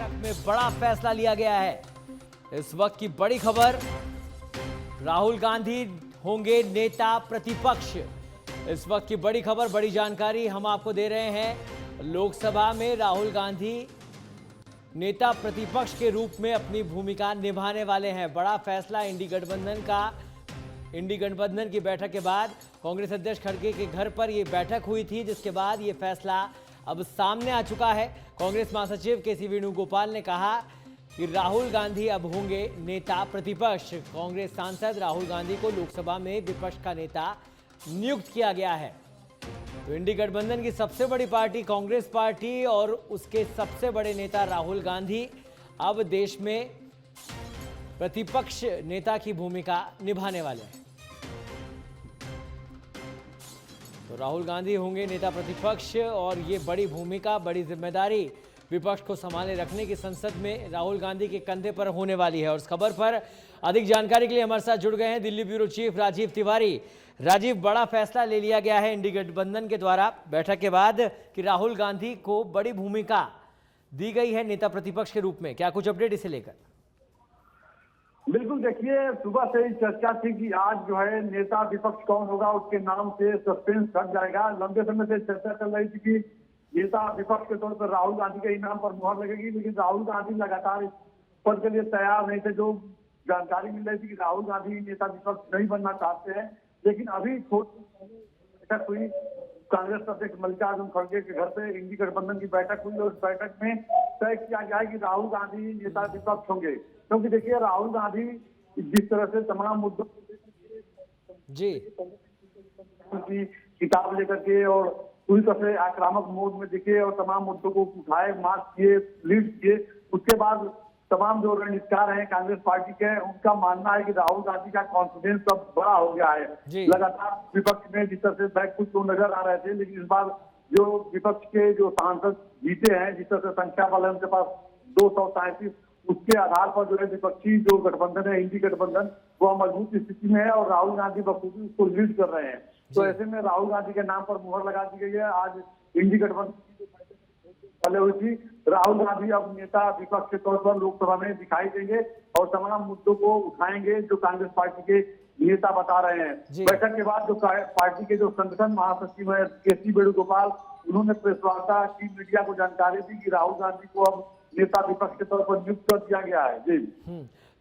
बैठक में बड़ा फैसला लिया गया है। इस वक्त की बड़ी खबर, राहुल गांधी होंगे नेता प्रतिपक्ष। इस वक्त की बड़ी खबर, बड़ी जानकारी हम आपको दे रहे हैं। लोकसभा में राहुल गांधी नेता प्रतिपक्ष के रूप में अपनी भूमिका निभाने वाले हैं। बड़ा फैसला इंडी गठबंधन की बैठक के बाद कांग्रेस अध्यक्ष खड़गे के घर पर यह बैठक हुई थी, जिसके बाद यह फैसला अब सामने आ चुका है। कांग्रेस महासचिव के सी वेणुगोपाल ने कहा कि राहुल गांधी अब होंगे नेता प्रतिपक्ष। कांग्रेस सांसद राहुल गांधी को लोकसभा में विपक्ष का नेता नियुक्त किया गया है। तो इंडी गठबंधन की सबसे बड़ी पार्टी कांग्रेस पार्टी और उसके सबसे बड़े नेता राहुल गांधी अब देश में प्रतिपक्ष नेता की भूमिका निभाने वाले हैं। तो राहुल गांधी होंगे नेता प्रतिपक्ष और ये बड़ी भूमिका, बड़ी जिम्मेदारी विपक्ष को संभाले रखने की संसद में राहुल गांधी के कंधे पर होने वाली है। और इस खबर पर अधिक जानकारी के लिए हमारे साथ जुड़ गए हैं दिल्ली ब्यूरो चीफ राजीव तिवारी। राजीव, बड़ा फैसला ले लिया गया है इंडी गठबंधन के द्वारा बैठक के बाद कि राहुल गांधी को बड़ी भूमिका दी गई है नेता प्रतिपक्ष के रूप में। क्या कुछ अपडेट इसे लेकर? बिल्कुल, देखिए, सुबह से ही चर्चा थी कि आज जो है नेता विपक्ष कौन होगा, उसके नाम से सस्पेंस हट जाएगा। लंबे समय से चर्चा चल रही थी कि नेता विपक्ष के तौर पर राहुल गांधी के नाम पर मुहर लगेगी, लेकिन राहुल गांधी लगातार इस पद के लिए तैयार नहीं थे। जो जानकारी मिल रही थी कि राहुल गांधी नेता विपक्ष नहीं बनना चाहते हैं, लेकिन अभी बैठक हुई कांग्रेस अध्यक्ष मल्लिकार्जुन खड़गे के घर पे, इंडी गठबंधन की बैठक हुई और उस बैठक में तय किया गया है कि राहुल गांधी नेता विपक्ष होंगे। क्योंकि देखिए, राहुल गांधी जिस तरह से तमाम मुद्दों जी की किताब लेकर के और पूरी तरह से आक्रामक मोड में दिखे और तमाम मुद्दों को उठाए, मार्च किए, लीड किए, उसके बाद तमाम जो रणनीतिकार हैं कांग्रेस पार्टी के, उनका मानना है कि राहुल गांधी का कॉन्फिडेंस अब बड़ा हो गया है। लगातार विपक्ष में जिस तरह से बैक कुछ तो नजर आ रहे थे, लेकिन इस बार जो विपक्ष के जो सांसद जीते हैं, जिस तरह से संख्या बल है उनके पास 237, उसके आधार पर जो है विपक्षी जो गठबंधन है इंडी गठबंधन, वो मजबूत स्थिति में है और राहुल गांधी बखूबी उसको लीड कर रहे हैं। तो ऐसे में राहुल गांधी के नाम पर मुहर लगा दी गई है। आज इंडी गठबंधन पहले हुई थी, राहुल गांधी अब नेता विपक्ष के तौर पर लोकसभा में दिखाई देंगे और तमाम मुद्दों को उठाएंगे जो कांग्रेस पार्टी के नेता बता रहे हैं। बैठक के बाद जो पार्टी के जो संगठन महासचिव है के सी वेणुगोपाल, उन्होंने प्रेस वार्ता की, मीडिया को जानकारी दी कि राहुल गांधी को अब नेता विपक्ष के तौर पर नियुक्त कर दिया गया है। जी,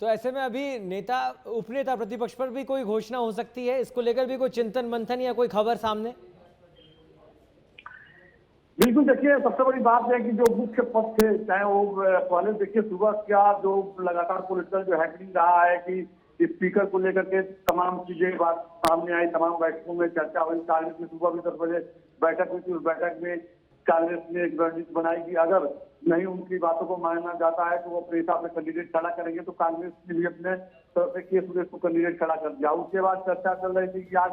तो ऐसे में अभी नेता उपनेता प्रतिपक्ष पर भी कोई घोषणा हो सकती है? इसको लेकर भी कोई चिंतन मंथन या कोई खबर सामने? बिल्कुल, देखिए, सबसे बड़ी बात है कि जो मुख्य पद थे, चाहे वो पहले देखिए सुबह क्या जो लगातार पॉलिटिकल जो हैपनिंग रहा है कि स्पीकर को लेकर के तमाम चीजें बात सामने आई, तमाम बैठकों में चर्चा हुई। कांग्रेस में सुबह भी 10 बजे बैठक हुई थी। उस बैठक में कांग्रेस ने एक रणनीति बनाई कि अगर नहीं उनकी बातों को माना जाता है तो वो अपने हिसाब से कैंडिडेट खड़ा करेंगे। तो कांग्रेस ने भी अपने तरफ से के सुरेश को कैंडिडेट खड़ा कर दिया। उसके बाद चर्चा चल रही थी कि आज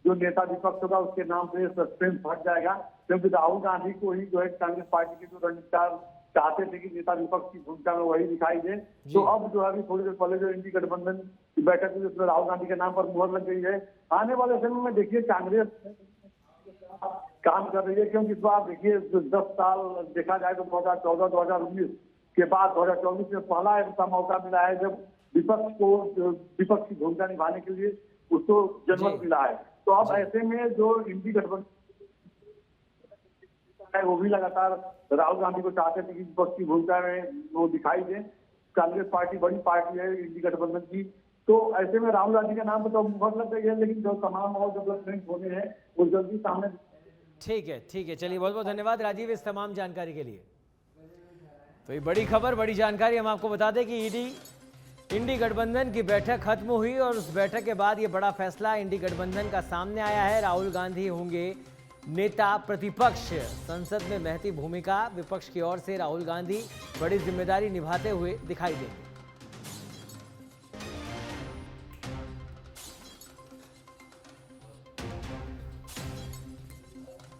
जो नेता विपक्ष होगा उसके नाम से सस्पेंस हट जाएगा, क्योंकि राहुल गांधी को ही जो है कांग्रेस पार्टी के जो रणनीतिकार चाहते थे कि नेता विपक्ष की भूमिका में वही दिखाई दे। तो अब जो है थोड़ी देर पहले जो इंडी गठबंधन की बैठक हुई उसमें राहुल गांधी के नाम पर मुहर लग गई है। आने वाले समय में देखिए कांग्रेस काम कर रही है, क्योंकि इस बार देखिए 10 साल देखा जाए तो 2014-2019 के बाद 2024 में पहला ऐसा मौका मिला है जब विपक्ष की भूमिका निभाने के लिए उसको जनमत मिला है। तो अब ऐसे में जो इंडी गठबंधन है वो भी लगातार राहुल गांधी को चाहते थे कि विपक्ष की भूमिका में वो दिखाई दे। कांग्रेस पार्टी बड़ी पार्टी है इंडी गठबंधन की, तो ऐसे में राहुल गांधी के नाम पर तो मुहर लग गई है, लेकिन जो तमाम और डेवलपमेंट होने हैं वो जल्दी सामने। ठीक है, चलिए, बहुत बहुत धन्यवाद राजीव इस तमाम जानकारी के लिए। तो ये बड़ी खबर, बड़ी जानकारी हम आपको बता दें कि इंडी गठबंधन की बैठक खत्म हुई और उस बैठक के बाद ये बड़ा फैसला इंडी गठबंधन का सामने आया है। राहुल गांधी होंगे नेता प्रतिपक्ष। संसद में महती भूमिका विपक्ष की ओर से राहुल गांधी बड़ी जिम्मेदारी निभाते हुए दिखाई देंगे।